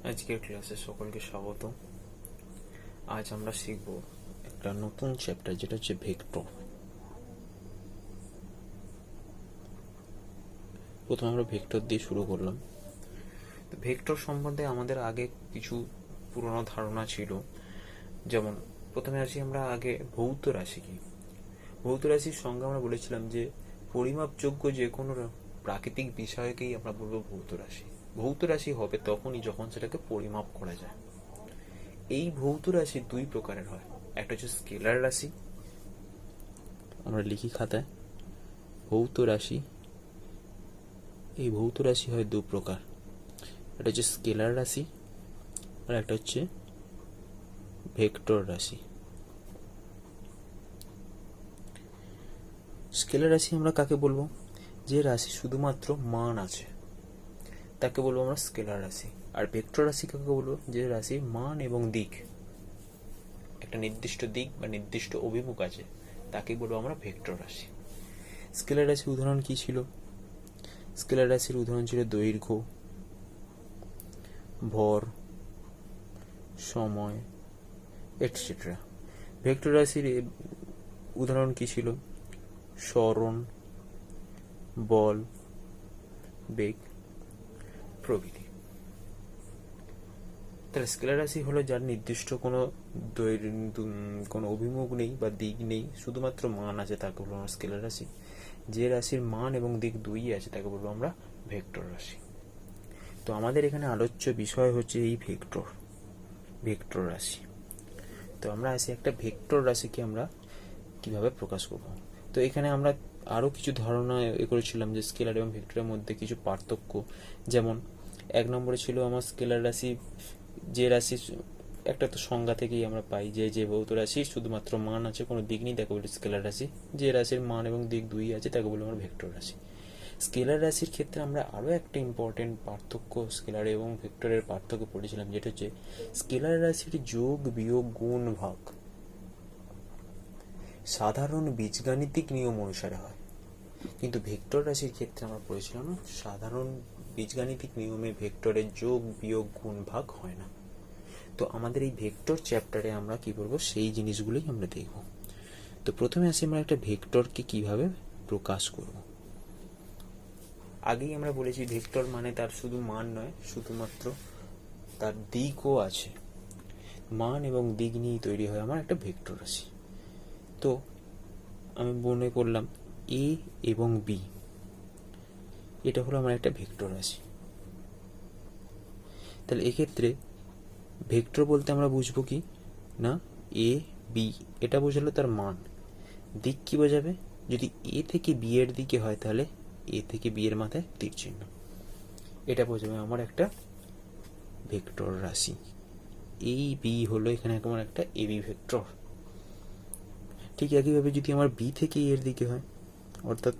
আজকের ক্লাসে সকলকে স্বাগত। আজ আমরা শিখব একটা নতুন চ্যাপ্টার, যেটা হচ্ছে ভেক্টর। প্রথমে আমরা ভেক্টর দিয়ে শুরু করলাম। তো ভেক্টর সম্বন্ধে আমাদের আগে কিছু পুরনো ধারণা ছিল। যেমন প্রথমে আসি আমরা আগে ভৌত রাশি কি। ভৌত রাশির সঙ্গে আমরা বলেছিলাম যে পরিমাপযোগ্য যে কোনো প্রাকৃতিক বিষয়কেই আমরা বলবো ভৌত রাশি। ভৌত রাশি হবে তখনই যখন সেটাকে পরিমাপ করা যায়। এই ভৌত রাশি দুই প্রকারের হয়। একটা হচ্ছে স্কেলার রাশি, আমরা লিখি খাতায় ভৌত রাশি। এই ভৌত রাশি হয় দু প্রকার, একটা হচ্ছে স্কেলার রাশি আর একটা হচ্ছে ভেক্টর রাশি। স্কেলার রাশি আমরা কাকে বলবো? যে রাশি শুধুমাত্র মান আছে তাকে বলবো আমরা স্কেলার রাশি। আর ভেক্টর রাশি কাকে বলবো? যে রাশির মান এবং দিক, একটা নির্দিষ্ট দিক বা নির্দিষ্ট অভিমুখ আছে, তাকে বলবো আমরা ভেক্টর রাশি। স্কেলার রাশির উদাহরণ কি ছিল? স্কেলার রাশির উদাহরণ ছিল দৈর্ঘ্য, ভর, সময়, এটসেট্রা। ভেক্টর রাশির উদাহরণ কি ছিল? সরণ, বল, বেগ প্রভৃতি। তাহলে স্কেলার রাশি হলো যার নির্দিষ্ট কোনো অভিমুখ নেই বা দিক নেই, শুধুমাত্র মান আছে, তাকে বলবো আমরা স্কেলার রাশি। যে রাশির মান এবং দিক দুই আছে তাকে বলবো আমরা ভেক্টর রাশি। তো আমাদের এখানে আলোচ্য বিষয় হচ্ছে এই ভেক্টর রাশি। তো আমরা আসি একটা ভেক্টর রাশিকে আমরা কিভাবে প্রকাশ করব। তো এখানে আমরা আরও কিছু ধারণা করেছিলাম যে স্কেলার এবং ভেক্টরের মধ্যে কিছু পার্থক্য। যেমন এক নম্বরে ছিল আমার স্কেলার রাশি, যে রাশি একটা তো সংজ্ঞা থেকেই আমরা পাই যে ভৌত রাশি শুধুমাত্র মান আছে, কোনো দিক নেই, তাকে বলি স্কেলার রাশি। যে রাশির মান এবং দিক দুই আছে তাকে বলি আমরা ভেক্টর রাশি। স্কেলার রাশির ক্ষেত্রে আমরা আরও একটা ইম্পর্টেন্ট পার্থক্য স্কেলার এবং ভেক্টরের পার্থক্য পড়েছিলাম, যেটা হচ্ছে স্কেলার রাশির যোগ, বিয়োগ, গুণ, ভাগ সাধারণ বীজগাণিতিক নিয়ম অনুসারে হয়, কিন্তু ভেক্টর রাশির ক্ষেত্রে আমরা পড়েছিলাম না, সাধারণ বীজগাণিতিক নিয়মে ভেক্টরের যোগ, বিয়োগ, গুণ, ভাগ হয় না। তো আমাদের এই ভেক্টর চ্যাপ্টারে আমরা কি করব, সেই জিনিসগুলোই আমরা দেখব। তো প্রথমে আসি আমরা একটা ভেক্টরকে কিভাবে প্রকাশ করব। আগেই আমরা বলেছি ভেক্টর মানে তার শুধু মান নয়, শুধুমাত্র তার দিকও আছে। মান এবং দিক নিয়েই তৈরি হয় আমার একটা ভেক্টর রাশি। তো আমি মনে করলাম এ এবং বি, এটা হলো আমার একটা ভেক্টর রাশি। তাহলে এক্ষেত্রে ভেক্টর বলতে আমরা বুঝবো কি না, এ বি এটা বোঝালো তার মান। দিক কি বোঝাবে? যদি এ থেকে বি এর দিকে হয় তাহলে এ থেকে বি এর মাথায় তীর চিহ্ন, এটা বোঝাবে আমার একটা ভেক্টর রাশি। এই বি হলো এখানে আমার একটা এ বি ভেক্টর। ঠিক একইভাবে যদি আমার বি থেকে এর দিকে হয়, অর্থাৎ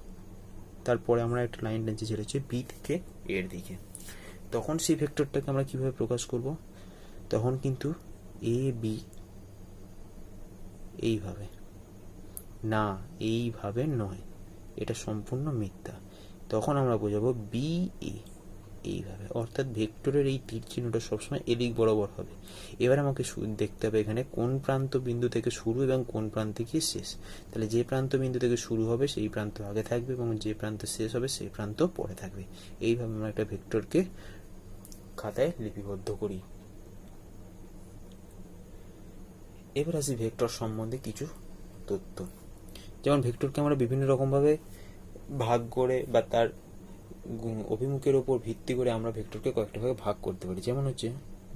তারপরে আমরা একটা লাইন টানছি যেটা হচ্ছে বি থেকে এর দিকে, তখন সেই ভেক্টরটাকে আমরা কিভাবে প্রকাশ করব? তখন কিন্তু এ বি এইভাবে না, এইভাবে নয়, এটা সম্পূর্ণ মিথ্যা। তখন আমরা বোঝাবো বি এ এইভাবে, অর্থাৎ ভেক্টরের এই তীর চিহ্নটা সবসময় এদিক বরাবর হবে। এবার আমাকে দেখতে হবে এখানে কোন প্রান্ত বিন্দু থেকে শুরু এবং কোন প্রান্তে গিয়ে শেষ। তাহলে যে প্রান্ত বিন্দু থেকে শুরু হবে সেই প্রান্ত আগে থাকবে এবং যে প্রান্ত শেষ হবে সেই প্রান্ত পরে থাকবে। এইভাবে আমরা একটা ভেক্টরকে খাতায় লিপিবদ্ধ করি। এবার আসি ভেক্টর সম্বন্ধে কিছু তথ্য। যেমন ভেক্টরকে আমরা বিভিন্ন রকমভাবে ভাগ করে বা তার অভিমুখের উপর ভিত্তি করে আমরা ভেক্টরকে কয়েকটা ভাগে ভাগ করতে পারি। যেমন হচ্ছে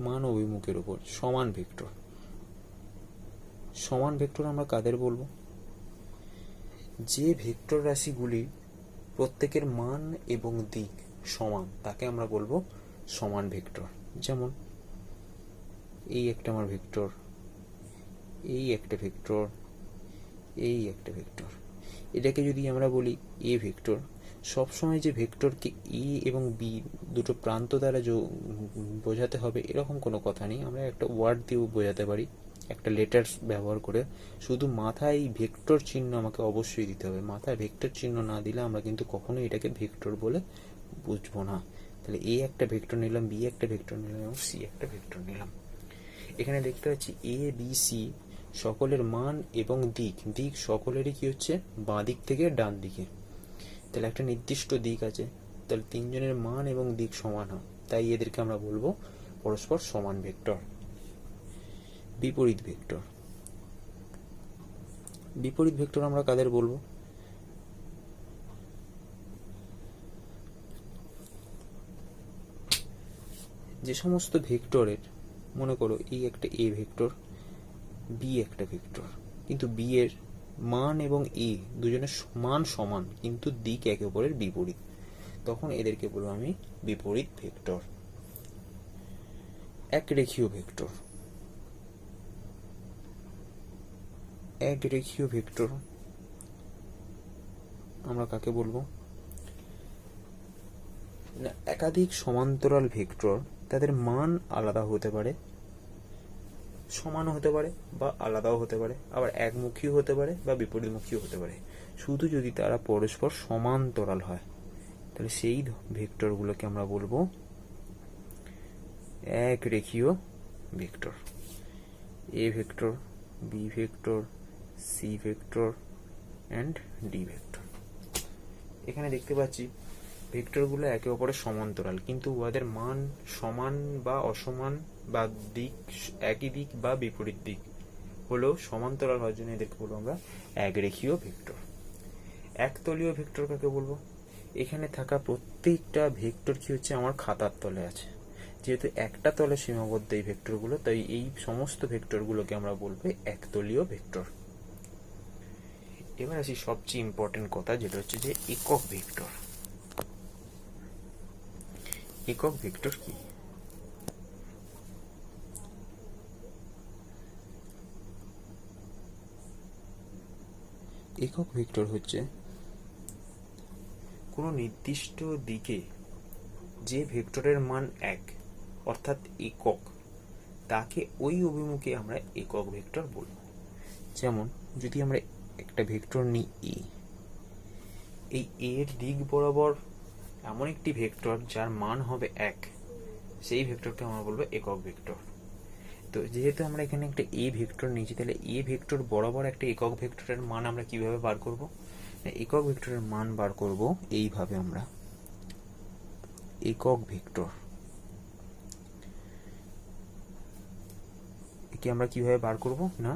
মান অভিমুখের উপর সমান ভেক্টর। সমান ভেক্টর আমরা কাদের বলবো? যে ভেক্টর রাশিগুলি প্রত্যেকের মান এবং দিক সমান তাকে আমরা বলবো সমান ভেক্টর। যেমন এই একটা আমার ভেক্টর, এই একটা ভেক্টর, এই একটা ভেক্টর। এটাকে যদি আমরা বলি এ ভেক্টর, সবসময় যে ভেক্টরকে এ এবং বি দুটো প্রান্ত দ্বারা বোঝাতে হবে এরকম কোনো কথা নেই। আমরা একটা ওয়ার্ড দিয়েও বোঝাতে পারি, একটা লেটার্স ব্যবহার করে। শুধু মাথায় ভেক্টর চিহ্ন আমাকে অবশ্যই দিতে হবে। মাথায় ভেক্টর চিহ্ন না দিলে আমরা কিন্তু কখনোই এটাকে ভেক্টর বলে বুঝবো না। তাহলে এ একটা ভেক্টর নিলাম, বি একটা ভেক্টর নিলাম এবং সি একটা ভেক্টর নিলাম। এখানে দেখতে পাচ্ছি এ বি সি সকলের মান এবং দিক সকলেরই কি হচ্ছে বাঁ দিক থেকে ডান দিকে। তাহলে একটা নির্দিষ্ট দিক আছে, তাহলে তিনজনের মান এবং দিক সমান হয়, তাই এদেরকে আমরা বলবো পরস্পর সমান ভেক্টর। বিপরীত ভেক্টর, বিপরীত ভেক্টর আমরা কাদের বলবো? যে সমস্ত ভেক্টরের, মনে করো এই একটা এ ভেক্টর, বি একটা ভেক্টর, কিন্তু বি এর মান এবং এ দুজনের মান সমান কিন্তু দিক একে অপরের বিপরীত, তখন এদেরকে বলবো আমি বিপরীত ভেক্টর। একরেখীয় ভেক্টর, একরেখীয় ভেক্টর আমরা কাকে বলবো? না, একাধিক সমান্তরাল ভেক্টর, তাদের মান আলাদা হতে পারে, সমানও হতে পারে বা আলাদাও হতে পারে, আবার একমুখীও হতে পারে বা বিপরীতমুখীও হতে পারে, শুধু যদি তারা পরস্পর সমান্তরাল হয়, তাহলে সেই ভেক্টরগুলোকে আমরা বলবো একরেখীয় vector. A vector, B vector, C vector and D vector. এখানে দেখতে পাচ্ছি ভেক্টরগুলো একে অপরের সমান্তরাল, কিন্তু উহাদের মান সমান বা অসমান বা দিক একই দিক বা বিপরীত দিক হলেও সমান্তরাল হওয়ার জন্য এদেরকে বলবো আমরা একরেখীয় ভেক্টর। একতলীয় ভেক্টর কাকে বলবো? এখানে থাকা প্রত্যেকটা ভেক্টর কি হচ্ছে আমার খাতার তলে আছে, যেহেতু একটা তলে সীমাবদ্ধ এই ভেক্টরগুলো, তাই এই সমস্ত ভেক্টরগুলোকে আমরা বলবো একতলীয় ভেক্টর। এবার আসি সবচেয়ে ইম্পর্টেন্ট কথা, যেটা হচ্ছে যে একক ভেক্টর। একক ভেক্টর কি? একক ভেক্টর হচ্ছে কোনো নির্দিষ্ট দিকে যে ভেক্টরের মান এক অর্থাৎ একক, তাকে ওই অভিমুখে আমরা একক ভেক্টর বলবো। যেমন যদি আমরা একটা ভেক্টর নিই এ, এই এর দিক বরাবর এমন একটি ভেক্টর যার মান হবে এক, সেই ভেক্টরকে আমরা বলবো একক ভেক্টর। তো যেহেতু আমরা এখানে একটা এ ভেক্টর নিয়েছি, তাহলে এ ভেক্টর বরাবর একটা একক ভেক্টরের মান আমরা কিভাবে বার করব? একক ভেক্টরের মান বার করব এইভাবে, আমরা একক ভেক্টর একে আমরা কিভাবে বার করব না,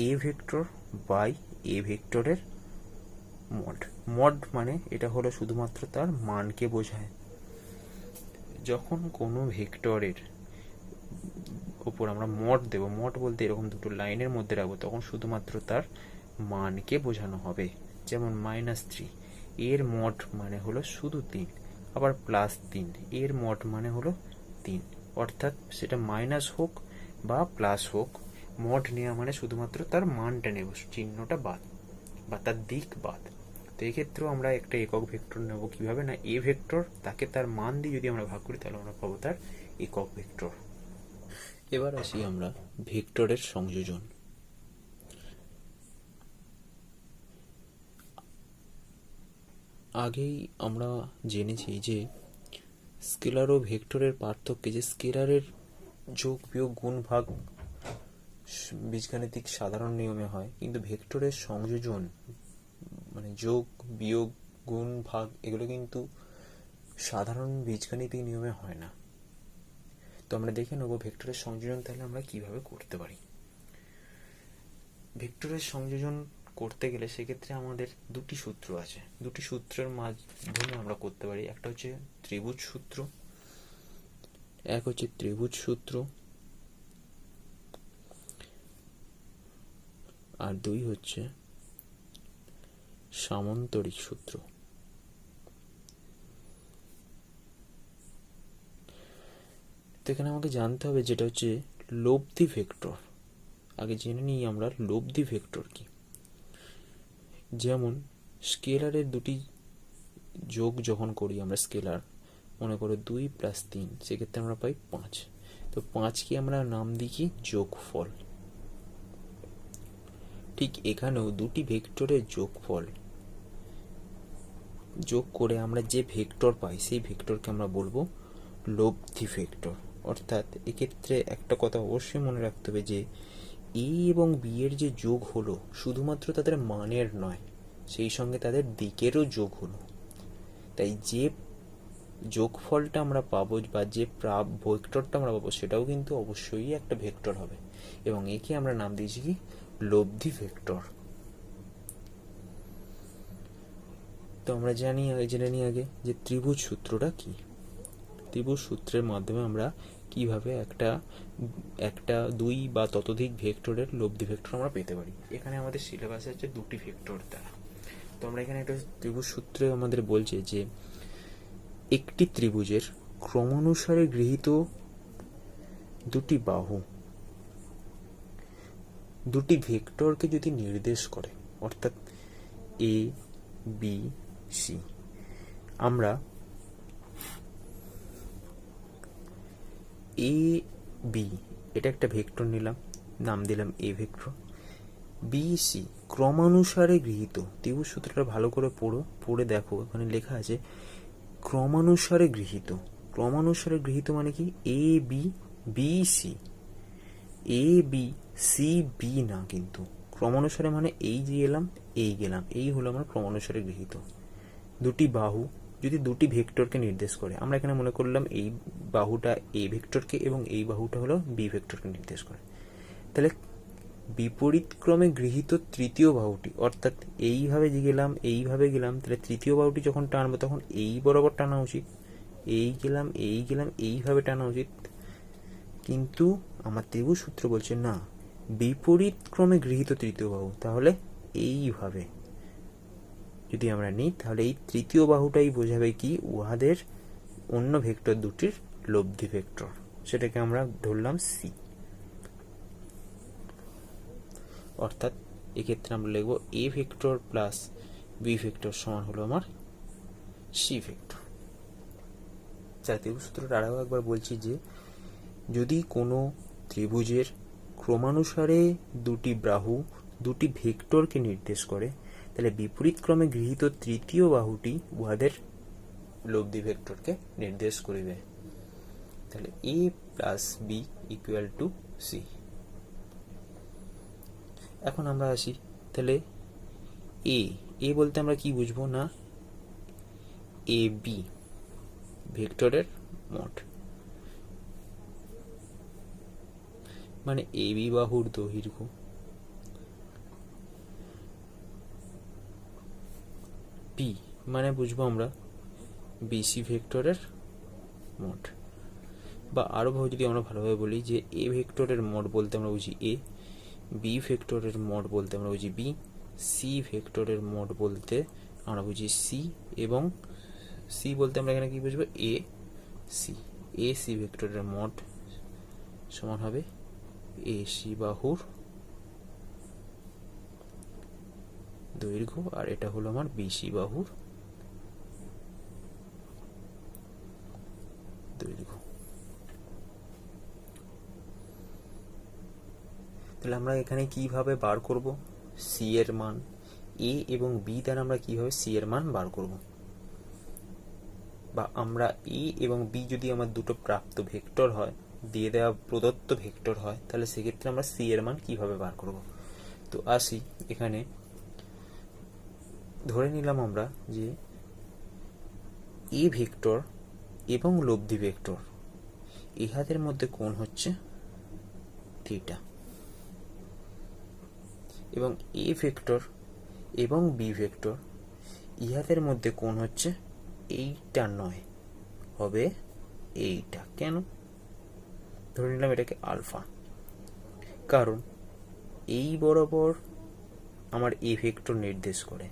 এ ভেক্টর বাই এ ভেক্টরের মড। মড মানে এটা হলো শুধুমাত্র তার মানকে বোঝায়। যখন কোনো ভেক্টরের উপর আমরা মড দেব, মড বলতে এরকম দুটো লাইনের মধ্যে রাখবো, তখন শুধুমাত্র তার মানকে বোঝানো হবে। যেমন -3, এর মড মানে হলো শুধু 3, আবার +3, এর মড মানে হলো 3, অর্থাৎ সেটা মাইনাস হোক বা প্লাস হোক, মড নেওয়া মানে শুধুমাত্র তার মানটা নেব, চিহ্নটা বাদ বা তার দিক বাদ। তো এক্ষেত্রেও আমরা একটা একক ভেক্টর নেব কিভাবে না, এ ভেক্টর তাকে তার মান দিয়ে যদি আমরা ভাগ করি, তাহলে আমরা পাবো তার একক ভেক্টর। এবার আসি আমরা ভেক্টরের সংযোজন। আগেই আমরা জেনেছি যে স্কেলার ও ভেক্টরের পার্থক্যে, যে স্কেলারের যোগ বিয়োগ গুণ ভাগ বীজগাণিতিক সাধারণ নিয়মে হয়, কিন্তু ভেক্টরের সংযোজন মানে যোগ বিয়োগ গুণ ভাগ এগুলো কিন্তু সাধারণ বীজগাণিতিক নিয়মে হয় না। তো আমরা দেখে নেব ভেক্টরের সংযোজন তাহলে আমরা কিভাবে করতে পারি। ভেক্টরের সংযোজন করতে গেলে সেক্ষেত্রে আমাদের দুটি সূত্র আছে, দুটি সূত্রের মাধ্যমে আমরা করতে পারি। একটা হচ্ছে ত্রিভুজ সূত্র, এক হচ্ছে ত্রিভুজ সূত্র, আর দুই হচ্ছে সামান্তরিক সূত্র। তো এখানে আমাকে জানতে হবে যেটা হচ্ছে লব্ধি ভেক্টর। আগে জেনে নিই আমরা লব্ধি ভেক্টর কি। যেমন স্কেলারের দুটি যোগ যখন করি আমরা, স্কেলার মনে করো 2 + 3, সেক্ষেত্রে আমরা পাই 5। তো 5কে আমরা নাম দিই কি যোগফল। ঠিক এখানেও দুটি ভেক্টরের যোগফল যোগ করে আমরা যে ভেক্টর পাই সেই ভেক্টরকে আমরা বলবো লব্ধি ভেক্টর। অর্থাৎ এক্ষেত্রে একটা কথা অবশ্যই মনে রাখতে হবে যে এ এবং বি এর যে যোগ হলো শুধুমাত্র তাদের মানের নয়, সেই সঙ্গে তাদের দিকেরও যোগ হলো। তাই যে যোগফলটা আমরা পাবো বা যে ভেক্টরটা আমরা পাবো সেটাও কিন্তু অবশ্যই একটা ভেক্টর হবে, এবং একে আমরা নাম দিয়েছি কি লব্ধি ভেক্টর। তো আমরা জেনে নিই আগে যে ত্রিভুজ সূত্রটা কি। ত্রিভুজ সূত্রের মাধ্যমে আমরা কিভাবে একটা দুই বা ততোধিক ভেক্টরের লব্ধি ভেক্টর আমরা পেতে পারি। এখানে আমাদের সিলেবাসে আছে দুটি ভেক্টর দ্বারা। তো আমরা এখানে একটা ত্রিভুজ সূত্রে আমাদের বলছে যে একটি ত্রিভুজের ক্রমানুসারে গৃহীত দুটি বাহু দুটি ভেক্টরকে যদি নির্দেশ করে, অর্থাৎ এ বি সি, আমরা এ বি এটা একটা ভেক্টর নিলাম, নাম দিলাম এ ভেক্টর। বি সি ক্রমানুসারে গৃহীত, ত্রিভুজ সূত্রটা ভালো করে পড়ে দেখো, ওখানে লেখা আছে ক্রমানুসারে গৃহীত। ক্রমানুসারে গৃহীত মানে কি A B B C, A B C B না, কিন্তু ক্রমানুসারে মানে এই যে গেলাম এই গেলাম, এই হলো আমার ক্রমানুসারে গৃহীত। দুটি বাহু যদি দুটি ভেক্টরকে নির্দেশ করে, আমরা এখানে মনে করলাম এই বাহুটা এ ভেক্টরকে এবং এই বাহুটা হলো বি ভেক্টরকে নির্দেশ করে, তাহলে বিপরীত ক্রমে গৃহীত তৃতীয় বাহুটি, অর্থাৎ এইভাবে যে গেলাম এইভাবে গেলাম, তাহলে তৃতীয় বাহুটি যখন টানবো তখন এই বরাবর টানা উচিত, এই গেলাম এইভাবে টানা উচিত। কিন্তু আমার ত্রিভুজ সূত্র বলছে না, বিপরীত ক্রমে গৃহীত তৃতীয় বাহু, তাহলে এইভাবে যদি আমরা নিই তাহলে এই তৃতীয় বাহুটাই বোঝাবে কি উহাদের অন্য ভেক্টর দুটির লব্ধি ভেক্টর, সেটাকে আমরা ধরলাম সি। অর্থাৎ এক্ষেত্রে আমরা লিখব A vector plus B vector সমান হলো আমার সি ভেক্টর। ত্রিভুজ সূত্রটা আরও একবার বলছি যে যদি কোনো ত্রিভুজের ক্রমানুসারে দুটি বাহু দুটি ভেক্টরকে নির্দেশ করে, তাহলে বিপরীত ক্রমে গৃহীত তৃতীয় বাহুটি উহাদের লব্ধি ভেক্টরকে নির্দেশ করিবে। তাহলে A plus B equal to C. এখন আমরা আসি, তাহলে এ বলতে আমরা কি বুঝবো না, এ বি ভেক্টরের মোট, মানে এ বি বাহুর দৈর্ঘ্য বি মানে বুঝবো আমরা বিসি ভেক্টরের মোট, বা আরো যদি আমরা ভালোভাবে বলি যে এ ভেক্টরের মোট বলতে আমরা বুঝি এ, বি ভেক্টরের মোট বলতে আমরা বুঝি বি, সি ভেক্টরের মোট বলতে আমরা বুঝি সি, এবং সি বলতে আমরা এখানে কি বুঝবো এ সি ভেক্টরের মোট সমান হবে এ সি বাহুর দৈর্ঘ্য, আর এটা হলো আমার বিসি বাহুর দৈর্ঘ্য। তাহলে আমরা এখানে কিভাবে বার করব সি এর মান, এ এবং বি দ্বারা আমরা কিভাবে সি এর মান বার করব, বা আমরা এ এবং বি যদি আমার দুটো প্রাপ্ত ভেক্টর হয়, দিয়ে দেওয়া প্রদত্ত ভেক্টর হয়, তাহলে সেক্ষেত্রে আমরা সি এর মান কিভাবে বার করব। তো আসি, এখানে ধরে নিলাম আমরা যে এ ভেক্টর এবং লব্ধি ভেক্টর ইহাদের মধ্যে কোণ হচ্ছে থিটা, এবং এ ভেক্টর এবং বি ভেক্টর ইহাদের মধ্যে কোণ হচ্ছে এইটা নয়, হবে এইটা। কেন ধরে নিলাম এটাকে আলফা? কারণ এই বরাবর আমার এ ভেক্টর নির্দেশ করে,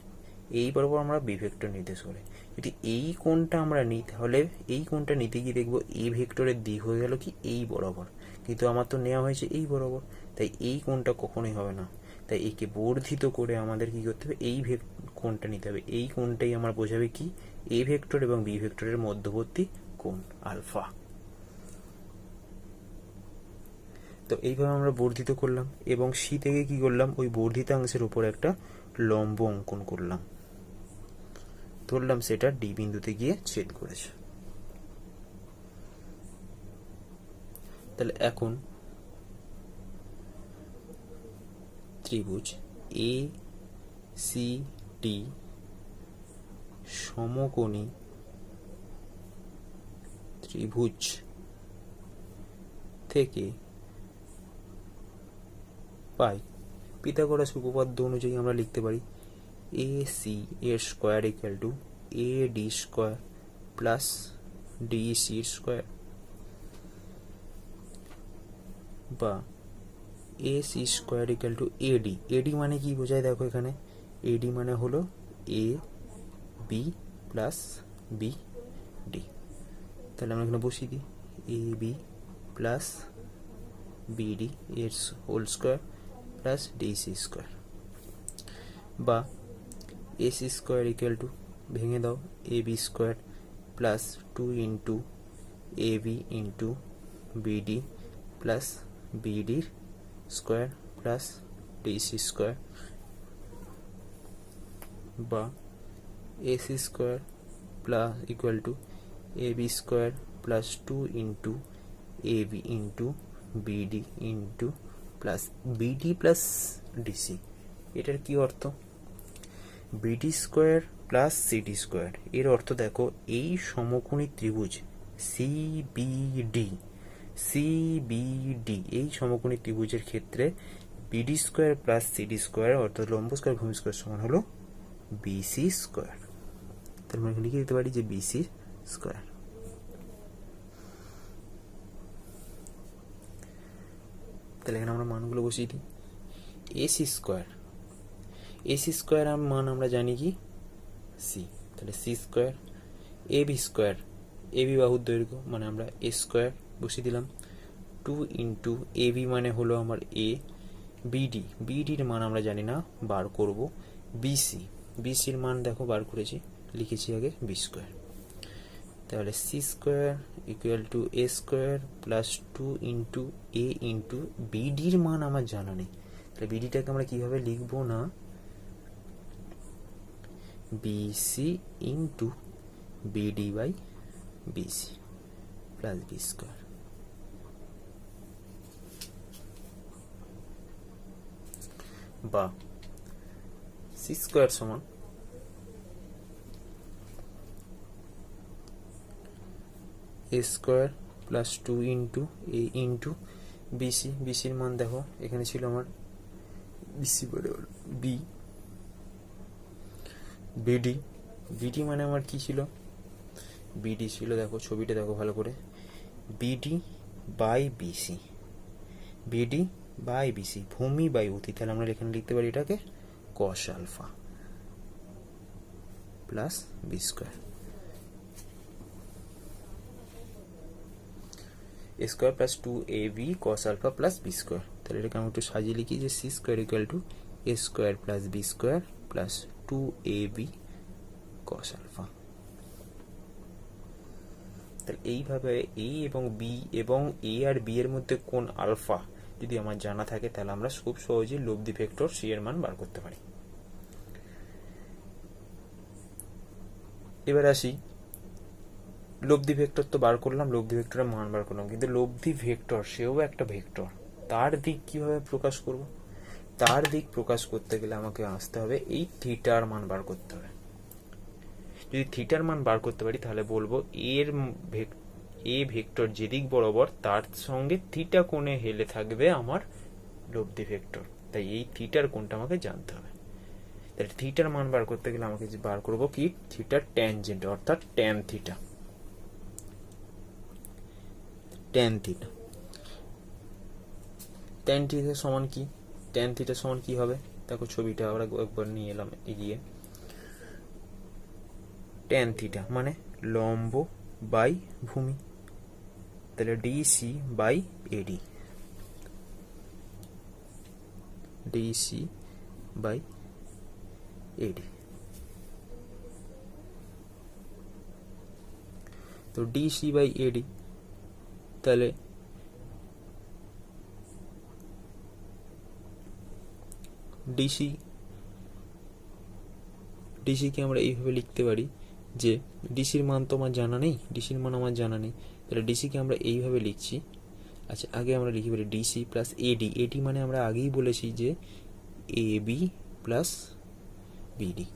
এই বরাবর আমরা বি ভেক্টর নির্দেশ করে। যদি এই কোণটা আমরা নিই, তাহলে এই কোণটা নিতে গিয়ে দেখবো এ ভেক্টরের দিক হয়ে গেল কি এই বরাবর, কিন্তু আমার তো নেওয়া হয়েছে এই বরাবর, তাই এই কোণটা কখনোই হবে না। তাই একে বর্ধিত করে আমাদের কি করতে হবে, এই কোণটা নিতে হবে। এই কোণটাই আমার বোঝাবে কি এ ভেক্টর এবং বি ভেক্টরের মধ্যবর্তী কোণ আলফা। তো এইভাবে আমরা বর্ধিত করলাম, এবং সি থেকে কি করলাম, ওই বর্ধিতাংশের উপর একটা লম্ব অঙ্কন করলাম। তো ধরলাম সেটা ডি বিন্দুতে গিয়ে ছেদ করেছে। তাহলে এখন ত্রিভুজ এ সি ডি সমকোণী ত্রিভুজ থেকে পাই পিথাগোরাস উপপাদ্য অনুযায়ী আমরা লিখতে পারি এ সি এর square equal to A D square plus D C square, বা A C square equal to A D. A D মানে কি বোঝায় দেখো এখানে, এডি মানে হলো A B plus B D. তাহলে আমরা এখানে বসিয়ে দিই এ বি প্লাস বিডি এর whole square plus D C square, বা এসি স্কোয়ার ইকুয়াল টু ভেঙে দাও A B square plus 2 into A B into BD plus বিডির স্কোয়ার প্লাস ডিসি স্কোয়ার, বা A C square plus equal to A B square plus 2 into A B into B D into plus B D plus D C. এটার কি অর্থ? B D square plus C D square, এর অর্থ দেখো এই সমকোণী ত্রিভুজ সিবিডি এই সমকোণী ত্রিভুজের ক্ষেত্রে BD square plus C D square অর্থাৎ লম্ব স্কোয়ার ভূমি স্কোয়ার সমান হলো বিসি স্কোয়ার। তাহলে আমরা লিখে দিতে পারি যে বিসি স্কোয়ার। তাহলে এখানে আমরা মানগুলো বসিয়ে দিই। এসি স্কোয়ার মান আমরা জানি কি সি, তাহলে C square. A B square, A B বাহুর দৈর্ঘ্য মানে আমরা এ স্কোয়ার বসিয়ে দিলাম। 2 ইন্টু এ বি মানে হলো আমার এ, বিডির মান আমরা জানি না, বার করব। বিসির মান দেখো বার করেছি, লিখেছি আগে বি স্কোয়ার। তাহলে C square equal to A square plus 2 into A into বিডির মান আমার জানা নেই, তাহলে বিডিটাকে আমরা কিভাবে লিখবো না BC into BD by BC plus B square. বা সি স্কোয়ার সমান A square plus 2 into A into বিসির মান দেখো এখানে ছিল আমার বিসি বলে বি, বিডি মানে আমার কি ছিল, বিডি ছিল দেখো ছবিটা দেখো ভালো করে, বিডি বাই বিসি ভূমি বাই অতি। তাহলে আমরা এখানে লিখতে পারি এটাকে cos alpha plus B square, A square plus 2ab cos alpha plus B square. তাহলে এটাকে আমি একটু সাজিয়ে লিখি যে C square equal to A square plus B square plus 2ab cos alpha. তাহলে এইভাবে এ এবং বি এবং এ আর বি এর মধ্যে কোন আলফা যদি আমার জানা থাকে তাহলে আমরা খুব সহজেই লব্ধি ভেক্টর সি এর মান বার করতে পারি। এবার আসি লব্ধি ভেক্টর তো বার করলাম, লব্ধি ভেক্টরের মান বার করলাম, কিন্তু লব্ধি ভেক্টর সেও একটা ভেক্টর, তার দিক কিভাবে প্রকাশ করব? তার দিক প্রকাশ করতে গেলে আমাকে আসতে হবে এই থিটার মান বার করতে হবে। যদি থিটার মান বার করতে পারি তাহলে বলবো এ ভেক্টর যেদিক বরাবর তার সঙ্গে থিটা কোণে হেলে থাকবে আমার লব্ধি ভেক্টর, তাই এই থিটার কোণটা আমাকে জানতে হবে। তাহলে থিটার মান বার করতে গেলে আমাকে বার করবো কি থিটার ট্যানজেন্ট অর্থাৎ ট্যান থিটা। ট্যান থিটা সমান কি, ট্যান থিটা সমান কি হবে দেখো ছবিটা আমরা একবার নিয়ে এলাম এগিয়ে। ট্যান থিটা মানে লম্ব বাই ভূমি, তাহলে ডিসি বাই এডি, তো ডিসি বাই এডি, তাহলে ডিসি কে আমরা এইভাবে লিখতে পারি যে ডিসির মান তো আমার জানা নেই, ডিসির মান আমার জানা নেই, তাহলে ডিসিকে আমরা এইভাবে লিখছি। আচ্ছা, আগে আমরা লিখি বলি ডিসি প্লাস এডি। এডি মানে আমরা আগেই বলেছি যে এ বি প্লাস বিডি।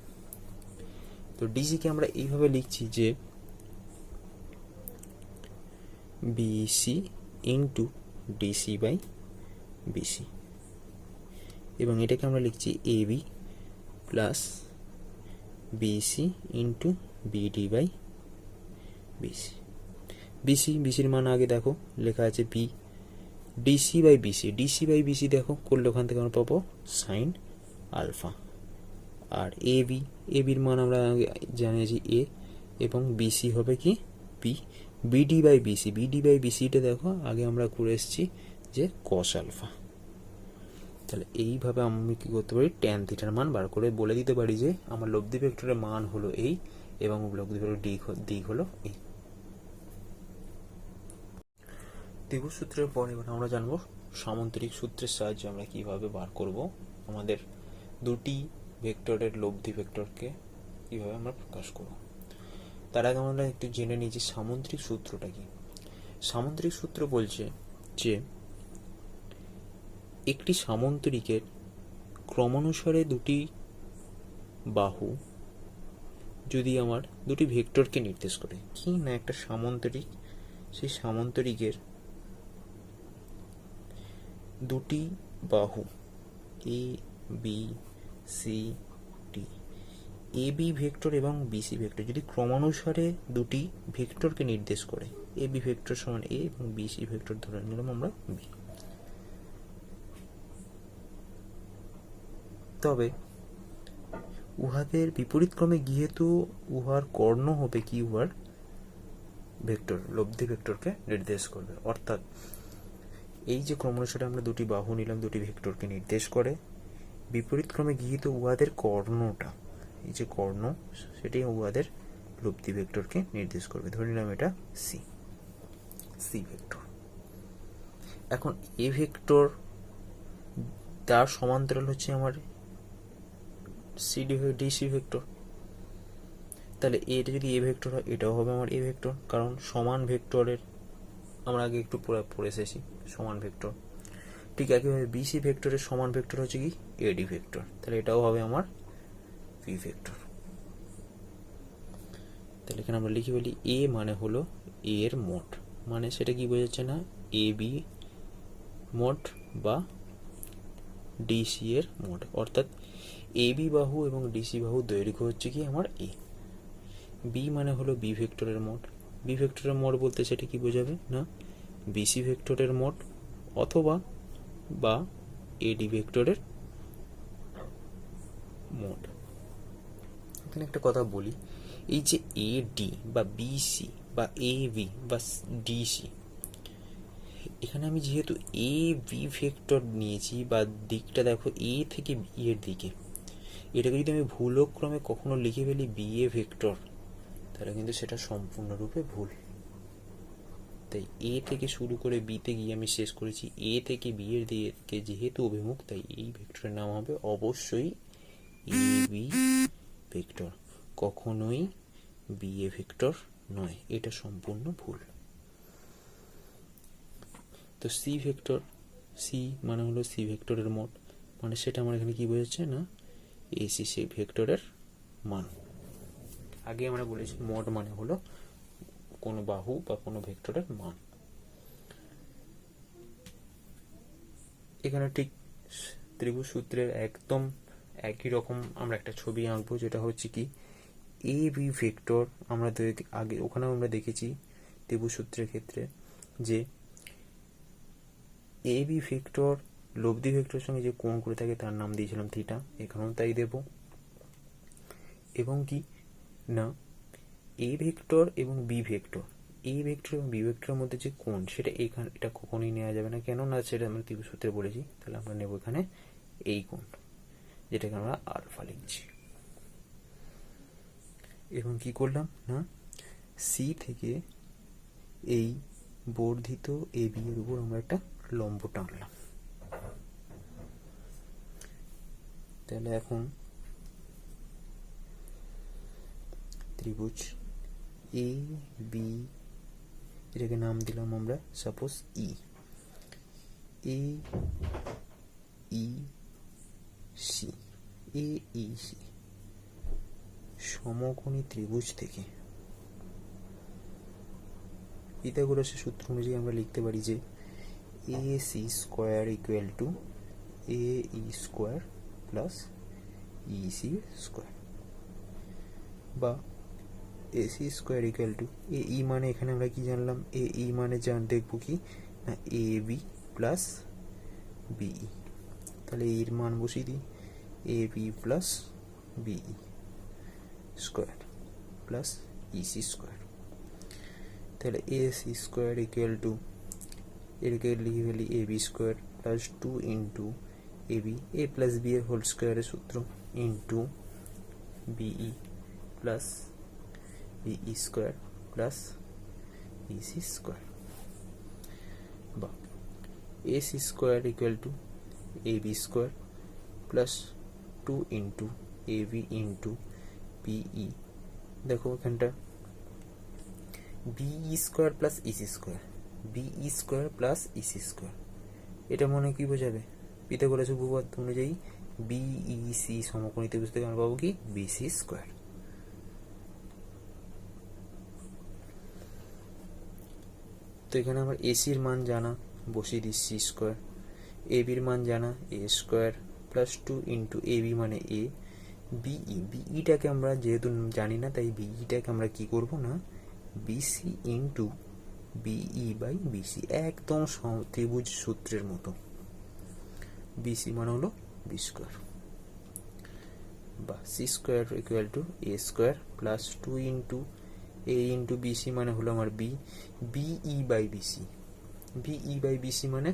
তো ডিসিকে আমরা এইভাবে লিখছি যে B C into D C by B C, এবং এটাকে আমরা লিখছি A B plus B C into BD by B C. বিসির মান আগে দেখো লেখা আছে B, D C by B C, D C by B C দেখো করলে ওখান থেকে আমরা পাবো সাইন আলফা। আর এবির মান আমরা জানিয়েছি এ, এবং বিসি হবে কি বি। বিডি বাই বিসিটা দেখো আগে আমরা করে এসেছি যে কস আলফা। তাহলে এইভাবে আমি কি করতে পারি, ট্যান থিটার মান বার করে বলে দিতে পারি যে আমার লব্ধি ভেক্টরের মান হলো এই এবং লব্ধি ভেক্টরের দিক হলো এই। ত্রিভুজ সূত্রের পর এবার আমরা জানবো সামান্তরিক সূত্রের সাহায্যে আমরা কিভাবে বার করব আমাদের দুটি ভেক্টরের লব্ধি ভেক্টরকে কিভাবে আমরা প্রকাশ করব। তার আগে আমরা একটু জেনে নিই যে সামান্তরিক সূত্রটা কি। সামান্তরিক সূত্র বলছে যে একটি সামান্তরিকের ক্রমানুসারে দুটি বাহু যদি আমার দুটি ভেক্টরকে নির্দেশ করে, কি না একটা সামান্তরিক, সেই সামান্তরিকের দুটি বাহু A B C D, A B vector এবং বিসি ভেক্টর যদি ক্রমানুসারে দুটি ভেক্টরকে নির্দেশ করে, এ বি ভেক্টর সমান এ এবং বিসি ভেক্টর ধরে নিলাম আমরা বি, তবে উহাদের বিপরীত ক্রমে যেহেতু উহার কর্ণ হবে কি উহার ভেক্টর, লব্ধি ভেক্টরকে নির্দেশ করবে। অর্থাৎ এই যে ক্রমানুসারে আমরা দুটি বাহু নিলাম দুটি ভেক্টরকে নির্দেশ করে, বিপরীত ক্রমে গৃহীত উহাদের কর্ণটা, এই যে কর্ণ সেটাই উহাদের লব্ধি ভেক্টরকে নির্দেশ করবে। ধরে নিলাম এটা সি ভেক্টর। এখন এ ভেক্টর তার সমান্তরাল হচ্ছে আমার ডিসি ভেক্টর, তাহলে এটা যদি এ ভেক্টর হয় এটাও হবে আমার এ ভেক্টর, কারণ সমান ভেক্টরের আমরা আগে একটু পড়ে এসেছি সমান ভেক্টর। ঠিক একইভাবে বিসি ভেক্টরের সমান ভেক্টর হচ্ছে কি এডি ভেক্টর, তাহলে এটাও হবে আমার ভি ভেক্টর। তাহলে এখানে আমরা লিখি বলি এ মানে হলো এ এর মোট, মানে সেটা কি বোঝাচ্ছে না এ বি মোট বা ডিসি এর মোট, অর্থাৎ এ বি বাহু এবং ডিসি বাহু দৈর্ঘ্য হচ্ছে কি আমার এ। বি মানে হলো বি ভেক্টরের মোট, বি ভেক্টরের মোট বলতে সেটা কি বোঝাবে না বিসি ভেক্টরের মোট অথবা বা এডি ভেক্টরের মোট। এখানে একটা কথা বলি, এই যে এডি বা বিসি বা এ বি বা ডিসি, এখানে আমি যেহেতু এ বি ভেক্টর নিয়েছি বা দিকটা দেখো এ থেকে বি এর দিকে, এটাকে যদি আমি ভুলক্রমে কখনো লিখে ফেলি বি এ ভেক্টর, তাহলে কিন্তু সেটা সম্পূর্ণরূপে ভুল। তাই এ থেকে শুরু করে বিতে গিয়ে আমি শেষ করেছি এ থেকে বি এর দিকে যেহেতু অভিমুখ, তাই এই ভেক্টরের নাম হবে অবশ্যই এ বি ভেক্টর, কখনোই বি এ ভেক্টর নয়, এটা সম্পূর্ণ ভুল। তো সি ভেক্টর, সি মানে হলো সি ভেক্টরের মোট, মানে সেটা আমার এখানে কি বোঝাচ্ছে না এসি সি ভেক্টরের মান। আগে আমরা বলেছি মোট মানে হলো কোনো বাহু বা কোনো ভেক্টরের মান। এখানে ঠিক ত্রিভুজ সূত্রের একদম একই রকম আমরা একটা ছবি আঁকবো, যেটা হচ্ছে কি এ বি ভেক্টর। আমরা আগে ওখানেও আমরা দেখেছি ত্রিভুজ সূত্রের ক্ষেত্রে যে এ বি ভেক্টর লব্ধি ভেক্টরের সঙ্গে যে কোণ করে থাকে তার নাম দিয়েছিলাম থিটা, এখানেও তাই দেব। এবং কি না এ ভেক্টর এবং বি ভেক্টর, এ ভেক্টর এবং বি ভেক্টরের মধ্যে যে কোণ সেটা এখানে এটা কখনোই নেওয়া যাবে না, কেন না সেটা আমরা ত্রিভুজ সূত্রে বলেছি। তাহলে আমরা নেব এখানে এই কোণ, যেটাকে আমরা আলফা লিখছি। এবং কি করলাম না সি থেকে এই বর্ধিত এ বি এর উপর আমরা একটা লম্ব টানলাম। তাহলে এখন ত্রিভুজ এ বি, এটাকে নাম দিলাম আমরা সাপোজ ই, এ ই সি, এ ই সি সমকোণী ত্রিভুজ থেকে পিথাগোরাসের সূত্র অনুযায়ী আমরা লিখতে পারি যে A C square equal to A E square plus E C square, বা A C square equal to A E মানে এখানে আমরা কি জানলাম, এ ই মানে দেখবো কি না এ বি প্লাস বিই, তাহলে এর মান বসিয়ে দিই A B plus BE square plus EC square, তাহলে A C square equal to এটাকে লিখে ফেলি A B square plus 2 into A B, A plus B এর হোল স্কোয়ারের সূত্র, into BE plus BE square plus EC square, বা A C square equal to A B square plus 2 into A B into BE, দেখো এখানটা BE square plus EC square, BE square plus EC square, এটা মনে কি বোঝাবে, Pythagoras উপপাদ্য অনুযায়ী BEC সমকোণী ত্রিভুজ থেকে আমরা পাবো কি বিসি স্কোয়ার। তো এখানে আমার এসির মান জানা, বসিয়ে দিই সি স্কোয়ার, এ বির মান জানা এ square plus 2 into A B মানে এ, বিই বিইটাকে আমরা যেহেতু জানি না তাই বিইটাকে আমরা কি করব না BC into BE by BC, একদম ত্রিভুজ সূত্রের মতো, বিসি মানে হলো বি স্কোয়ার, বা C square equal to A square plus 2 into A into BC মানে হলো আমার B, BE by BC, BE by BC মানে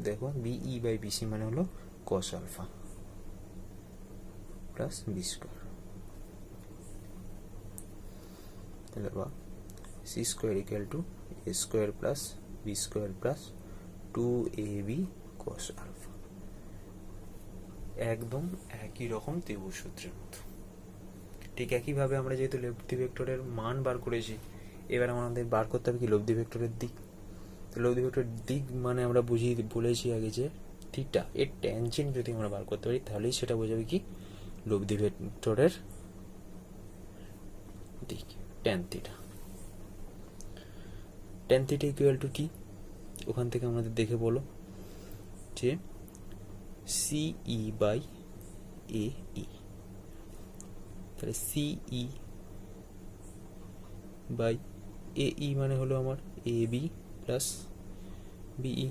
দেখো বিই বাই বিসি মানে হলো cos alpha plus B square, তাহলে বা C square equal to A square plus B square plus 2ab cos alpha, একদম একই রকম ত্রিভুজ সূত্রের মতো। ঠিক একইভাবে আমরা যেহেতু লব্ধি ভেক্টরের মান বার করেছি, এবার আমাদের বার করতে হবে কি লব্ধি ভেক্টরের দিক। তো লব্ধি ভেক্টরের দিক মানে আমরা বলেছি আগে যে থিটা এর ট্যানজেন্ট যদি আমরা বার করতে পারি তাহলেই সেটা বোঝাবে কি লব্ধি ভেক্টরের দিক, tan theta. Tan theta equal to কি, ওখান থেকে আমাদের দেখে বলো যে সিই বাই এ ই, তাহলে সিই বাই এ ই মানে হলো আমার এ বি প্লাস বিই,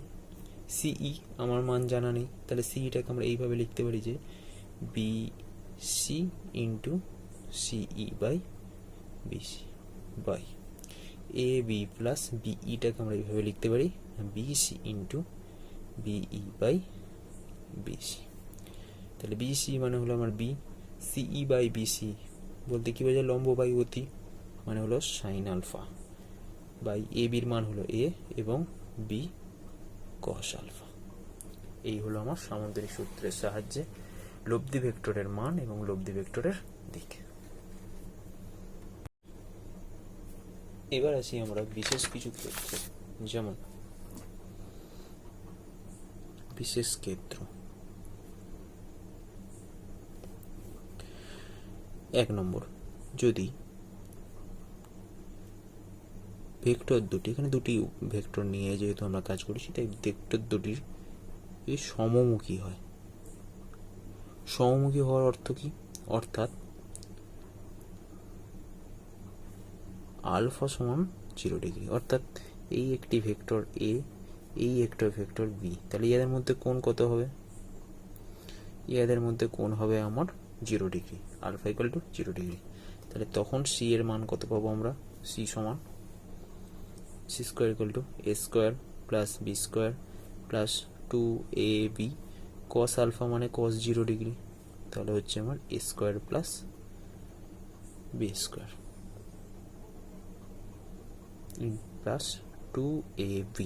সিই আমার মান জানা নেই, তাহলে সিইটাকে আমরা এইভাবে লিখতে পারি যে B C into CE by BC by A B plus বিইটাকে আমরা এইভাবে লিখতে পারি BC into BE by BC, তাহলে বিসি মানে হলো আমার বি, সিই বাই বিসি বলতে কি বোঝায় লম্ব বাই অতি মানে হলো সাইন আলফা, বাই এ বির মান হলো এ এবং বি কস আলফা। এই হলো আমার সামুদ্রিক সূত্রের সাহায্যে লব্ধি ভেক্টরের মান এবং লব্ধি ভেক্টরের দিক। এবার আসি আমরা বিশেষ কিছু ক্ষেত্রে, যেমন বিশেষ ক্ষেত্র। 1 নম্বর, যদি ভেক্টর দুটি, এখানে দুটি ভেক্টর নিয়ে যেহেতু আমরা কাজ করেছি তাই ভেক্টর দুটির সমমুখী হয়। সমমুখী হওয়ার অর্থ কি, অর্থাৎ আলফা সমান 0 ডিগ্রি, অর্থাৎ এই একটি ভেক্টর এ, এই একটা ভেক্টর বি, তাহলে এদের মধ্যে কোণ কত হবে, এদের মধ্যে কোণ হবে আমার 0 degree, alpha equal to 0 degree, তাহলে তখন সি এর মান কত পাবো আমরা, সি সমান C square equal to A square plus B square plus 2ab cos alpha মানে কস 0 ডিগ্রি, তাহলে হচ্ছে আমার A square plus B square plus 2ab,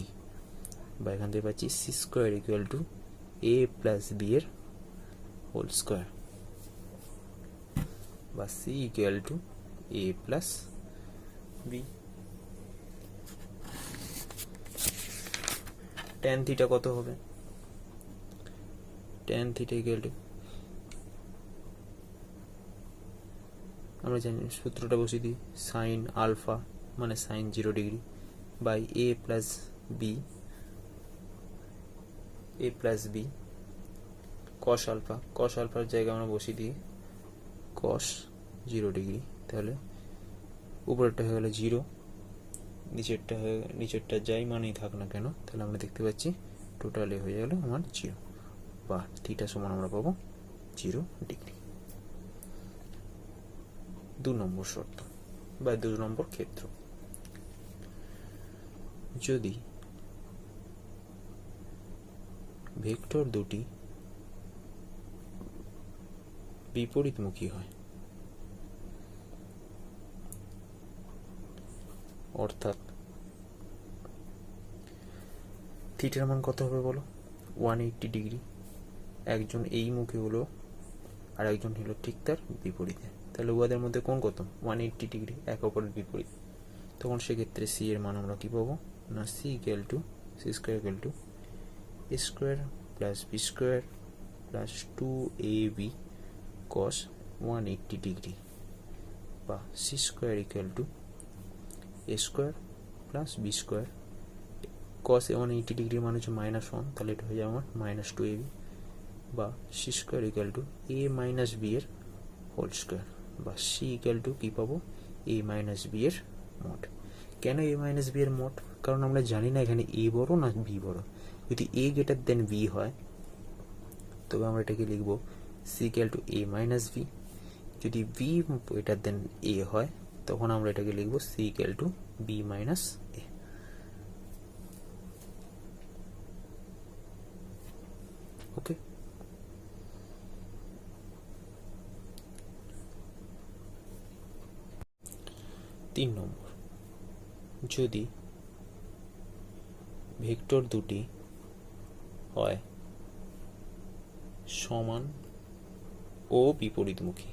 বা এখান থেকে পাচ্ছি C square equal to A plus B এর হোল স্কোয়ার, বা C equal to A plus B. Tan theta কত হবে? ট্যান থিটা ইকুয়াল টু, আমরা জানি সূত্রটা বসিয়ে দিই, সাইন আলফা মানে sine 0 degree by A plus B, A plus B cos alpha, cos আলফার জায়গায় আমরা বসিয়ে দিই কস 0 ডিগ্রি, তাহলে উপরেরটা হয়ে গেল 0, নিচেরটা যাই মানেই থাক না কেন, তাহলে আমরা দেখতে পাচ্ছি টোটালে হয়ে গেল আমার 0 বা থিটা সমান আমরা পাবো 0 ডিগ্রি। 2 নম্বর শর্ত বা 2 নম্বর ক্ষেত্র, যদি ভেক্টর দুটি বিপরীতমুখী হয়, অর্থাৎ থিটার মান কত হবে বলো? 180 ডিগ্রি, একজন এই মুখে হলো আর একজন হলো ঠিক তার বিপরীতে, তাহলে উহাদের মধ্যে কোন কত? 180 ডিগ্রি, এক অপরের বিপরীত। তখন সেক্ষেত্রে সি এর মান আমরা কি পাবো না, C equal to C square equal to A square plus B square plus 2ab cos 180 degree, বা C square equal to A square plus B square, cos 180 ডিগ্রির মান হচ্ছে -1, তাহলে এটা হয়ে যাবে আমার -2ab, বা C square equal to A minus B এর হোল স্কোয়ার, বা সি ইকুয়াল টু কী পাবো, এ মাইনাস বি এর মোট। কেন এ মাইনাস বি এর মোট? কারণ আমরা জানি না এখানে এ বড় না বি বড়। যদি এ গ্রেটার দেন বি হয় তবে আমরা এটাকে লিখবো C equal to A minus B, যদি বি গ্রেটার দেন এ হয় তখন আমরা এটাকে লিখবো C equal to B minus A. Okay, তিন নম্বর, যদি ভেক্টর দুটি হয় সমান ও বিপরীতমুখী,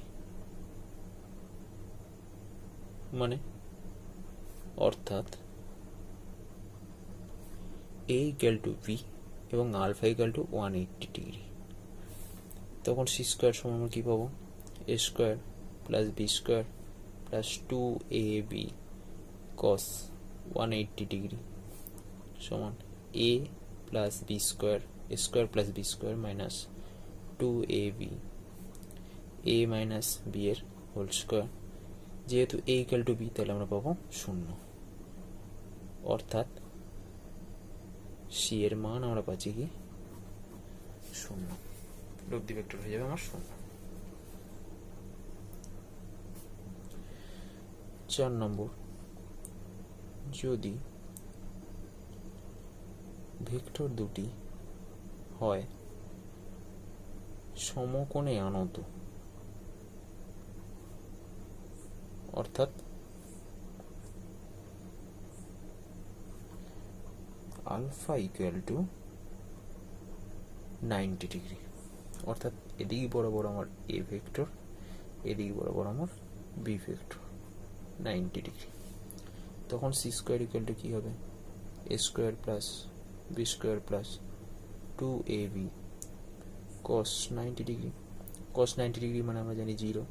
মানে অর্থাৎ এ ইকুয়াল টু বি এবং আলফা ইকুয়াল টু 180 ডিগ্রি, তখন সি স্কোয়ার সমান আমরা কী পাবো, A square plus B square plus 2ab cos 180 degree সমান A plus B square, A square plus B square minus 2ab A minus B এর whole square. যেহেতু A equal to B তাহলে আমরা পাবো 0, অর্থাৎ সি এর মান আমরা পাচ্ছি কি 0, লব্ধি ভেক্টর হয়ে যাবে আমার 0। 4 নম্বর, যদি ভেক্টর দুটি হয় সমকোণে আনত, অর্থাৎ আলফা ইকুয়াল টু 90 ডিগ্রি, অর্থাৎ এদিক বরাবর আমার এ ভেক্টর, এদিক বরাবর আমার বি ভেক্টর 90 ডিগ্রি, তখন সি স্কোয়ার ইকুয়াল টু কী হবে, A square plus B square plus 2ab cos 90 degree, cos 90 degree মানে আমরা জানি 0,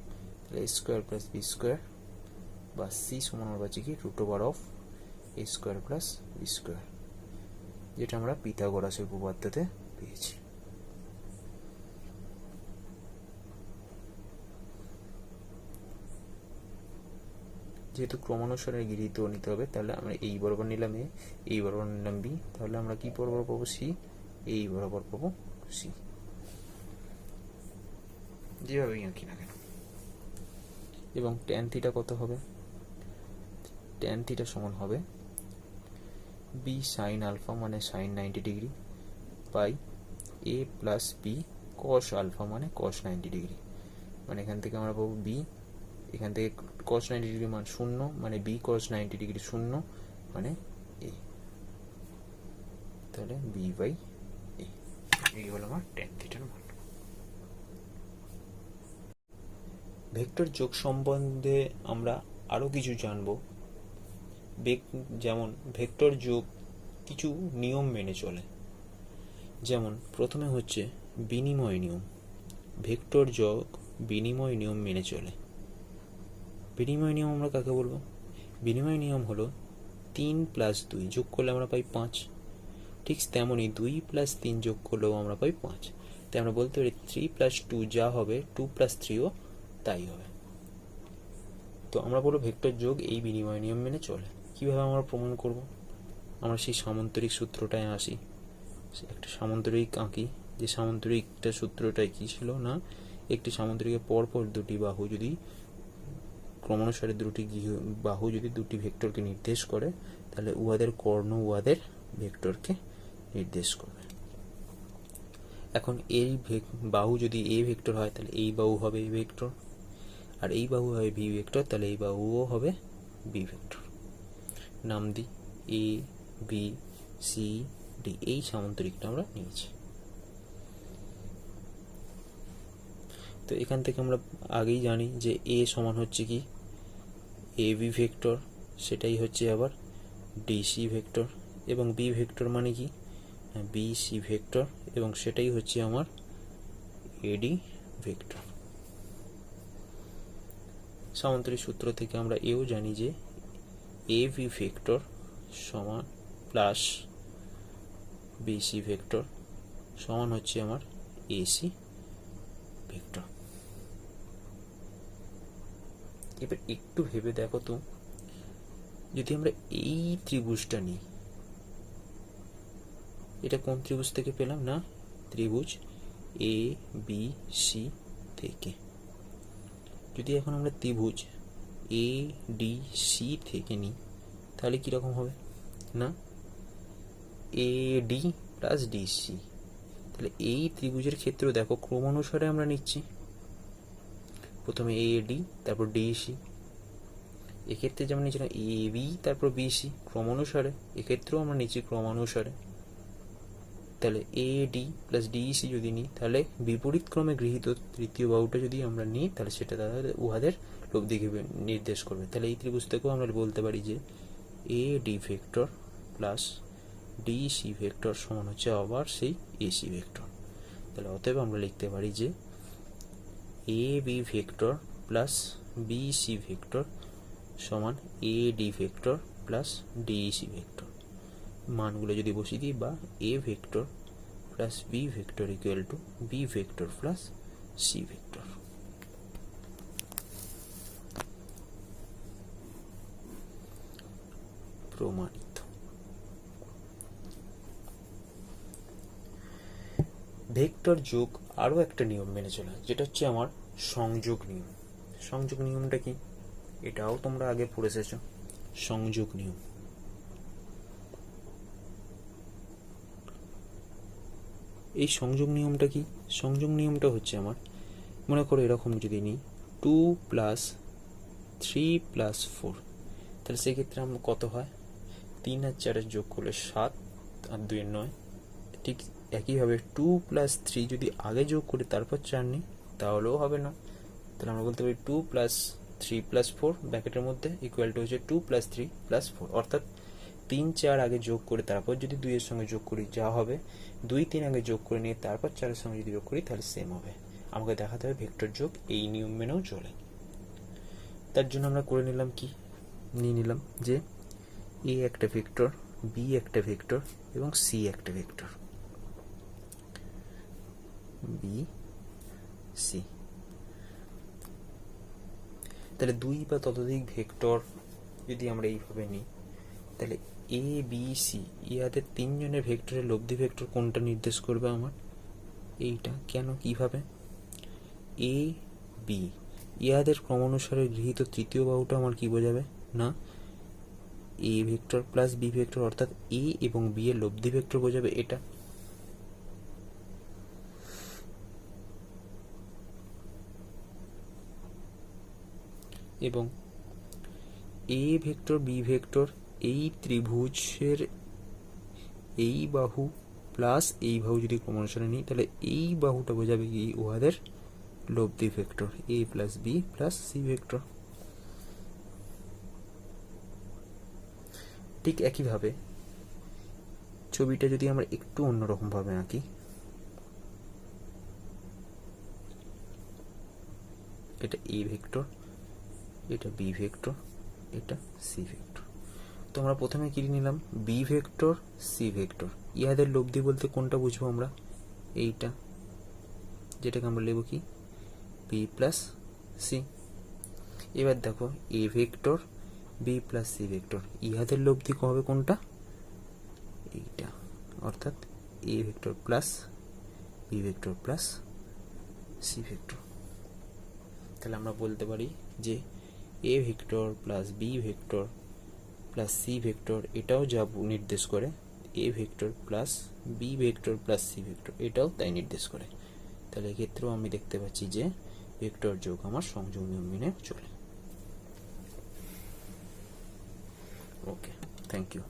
তাহলে A square plus B square, বা সি সমান আমরা পাচ্ছি কি √অফ A square plus B square, যেটা আমরা পিথাগোরাসের উপপাদ্যতে পেয়েছি। যেহেতু ক্রমানুসারে গৃহীত নিতে হবে, তাহলে আমরা এই বরাবর নিলাম এ, এই বরাবর নিলাম বি, তাহলে আমরা কি বরাবর পাবো সি, এই বরাবর পাবো সি, যেভাবেই আঁকি না কেন। এবং ট্যান থিটা কত হবে, ট্যান থিটা সমান হবে বি সাইন আলফা মানে sine 90 degree by A plus B cos alpha মানে কস 90 ডিগ্রি, মানে এখান থেকে আমরা পাবো বি, এখান থেকে cos 90 ডিগ্রি মান 0, মানে বি cos 90 ডিগ্রি 0 মানে এ, তাহলে বি বাই এ, এই হলো আমার ট্যান থিটার মান। ভেক্টর যোগ সম্বন্ধে আমরা আরও কিছু জানবো। যেমন ভেক্টর যোগ কিছু নিয়ম মেনে চলে। যেমন প্রথমে হচ্ছে বিনিময় নিয়ম। ভেক্টর যোগ বিনিময় নিয়ম মেনে চলে। বিনিময় নিয়ম আমরা কাকে বলবো? বিনিময় নিয়ম হলো 3 + 2 যোগ করলে আমরা পাই 5। ঠিক তেমনই 2 + 3 যোগ করলেও আমরা পাই 5। তাই আমরা বলতে পারি 3 + 2 যা হবে 2 + 3ও তাই হবে। তো আমরা বলবো ভেক্টর যোগ এই বিনিময় নিয়ম মেনে চলে। কিভাবে আমরা প্রমাণ করব? আমরা সেই সামান্তরিক সূত্রটায় আসি। একটা সামান্তরিক আঁকি। যে সামান্তরিকটা সূত্রটাই কি ছিল না, একটি সামান্তরিকের পরপর দুটি বাহু যদি ক্রমানুসারে বাহু যদি দুটি ভেক্টরকে নির্দেশ করে, তাহলে উহাদের কর্ণ উহাদের ভেক্টরকে নির্দেশ করবে। এখন এই বাহু যদি এ ভেক্টর হয়, তাহলে এই বাহু হবে এ ভেক্টর, আর এই বাহু হবে বি ভেক্টর, তাহলে এই বাহুও হবে বি ভেক্টর। নাম দিই এ বি সি ডি। এই সামান্তরিকটা আমরা নিয়েছি। তো এখান থেকে আমরা আগেই জানি যে এ সমান হচ্ছে কি এ বি ভেক্টর, সেটাই হচ্ছে আবার ডিসি ভেক্টর, এবং বি ভেক্টর মানে কি বি সি ভেক্টর, এবং সেটাই হচ্ছে আমার এডি ভেক্টর। সামান্তরিক সূত্র থেকে আমরা এও জানি যে এ ভি ভেক্টর সমান প্লাস বিসি ভেক্টর সমান হচ্ছে আমার এসি ভেক্টর। এবার একটু ভেবে দেখো তো, যদি আমরা এই ত্রিভুজটা নিই, এটা কোন ত্রিভুজ থেকে পেলাম না, ত্রিভুজ এ বি সি থেকে। যদি এখন আমরা ত্রিভুজ এ ডি সি থেকে নিই, তাহলে কিরকম হবে না এ ডি প্লাস ডিসি। তাহলে এই ত্রিভুজের ক্ষেত্রেও দেখো ক্রমানুসারে আমরা নিচ্ছি, প্রথমে এ ডি তারপর ডিসি। এক্ষেত্রে যেমন নিচ্ছিলাম এ বি তারপর বিসি, ক্রমানুসারে এক্ষেত্রেও আমরা নিচ্ছি ক্রমানুসারে। তাহলে এ ডি প্লাস ডিসি যদি নিই, তাহলে বিপরীত ক্রমে গৃহীত তৃতীয় বাহুটা যদি আমরা নিই, তাহলে সেটা তাদের উহাদের লব্ধিকে নির্দেশ করবে। তাহলে এই ত্রিভুজ থেকেও আমরা বলতে পারি যে এ D vector plus DC vector সমান হচ্ছে আবার সেই এসি ভেক্টর। তাহলে অতএব আমরা লিখতে পারি যে A B vector plus BC vector সমান A D vector plus DC vector. মানগুলো যদি বসিয়ে দিই, বা A vector plus B vector equal to B vector plus C vector. প্রমাণিত। ভেক্টর যোগ আরো একটা নিয়ম মেনে চলে, যেটা হচ্ছে আমার সংযোগ নিয়ম। সংযোগ নিয়মটা কি, এটাও তোমরা আগে পড়ে এসেছো। সংযোগ নিয়ম, এই সংযোগ নিয়মটা কি? সংযোগ নিয়মটা হচ্ছে আমার, মনে করো এরকম যদি নিই 2 + 3 + 4, তাহলে সেক্ষেত্রে আমরা কত হয় 3 আর 4 যোগ করলে 7 আর 2 9। ঠিক একইভাবে 2 + 3 যদি আগে যোগ করি তারপর 4 নিই, তাহলেও হবে না। তাহলে আমরা বলতে পারি 2 + 3 + 4 ব্র্যাকেটের মধ্যে ইকুয়াল টু হচ্ছে 2 + 3 + 4। অর্থাৎ 3 4 আগে যোগ করে তারপর যদি 2 এর সঙ্গে যোগ করি যা হবে, 2 3 আগে যোগ করে নিয়ে তারপর 4 এর সঙ্গে যদি যোগ করি তাহলে সেম হবে। আমাকে দেখাতে হবে ভেক্টর যোগ এই নিয়ম মেনেও চলে। তার জন্য আমরা করে নিলাম কি, নিয়ে নিলাম যে এ একটা ভেক্টর, বি একটা ভেক্টর এবং সি একটা ভেক্টর, বি সি। তাহলে 2 বা ততোধিক ভেক্টর যদি আমরা এইভাবে নিই, তাহলে এ বি সি ইহাদের তিনজনের ভেক্টরের লব্ধি ভেক্টর কোনটা নির্দেশ করবে আমার, এইটা। কেন, কিভাবে? এ বি ইহাদের ক্রমানুসারে গৃহীত তৃতীয় বাহুটা আমার কি বোঝাবে না A vector plus B vector, অর্থাৎ এ এবং বি এর লব্ধি ভেক্টর বোঝাবে এটা। এবং এ ভেক্টর বি ভেক্টর এই ত্রিভুজের এই বাহু প্লাস এই বাহু যদি ক্রমানুসারে নিই, তাহলে এই বাহুটা বোঝাবে কি উহাদের লব্ধি vector, A plus B plus C vector. ঠিক একইভাবে ছবিটা যদি আমরা একটু অন্যরকম ভাবে আঁকি, এটা এ ভেক্টর, এটা বি ভেক্টর, এটা সি ভেক্টর। তো আমরা প্রথমে কি নিলাম, বি ভেক্টর, সি ভেক্টর। ইহাদের লব্ধি বলতে কোনটা বুঝবো আমরা, এইটা, যেটাকে আমরা লিখব কি বি প্লাস সি। এবার দেখো A vector, B plus C vector, ইহাদের লব্ধি হবে কোনটা, এইটা, অর্থাৎ A vector plus B vector plus C vector. তাহলে আমরা বলতে পারি যে A vector plus B vector plus C vector এটাও যা নির্দেশ করে, A vector plus B vector plus C vector এটাও তাই নির্দেশ করে। তাহলে এক্ষেত্রেও আমি দেখতে পাচ্ছি যে ভেক্টর যোগ আমার সংযোগ নিয়ম মেনে চলে। ওকে, থ্যাংক ইউ।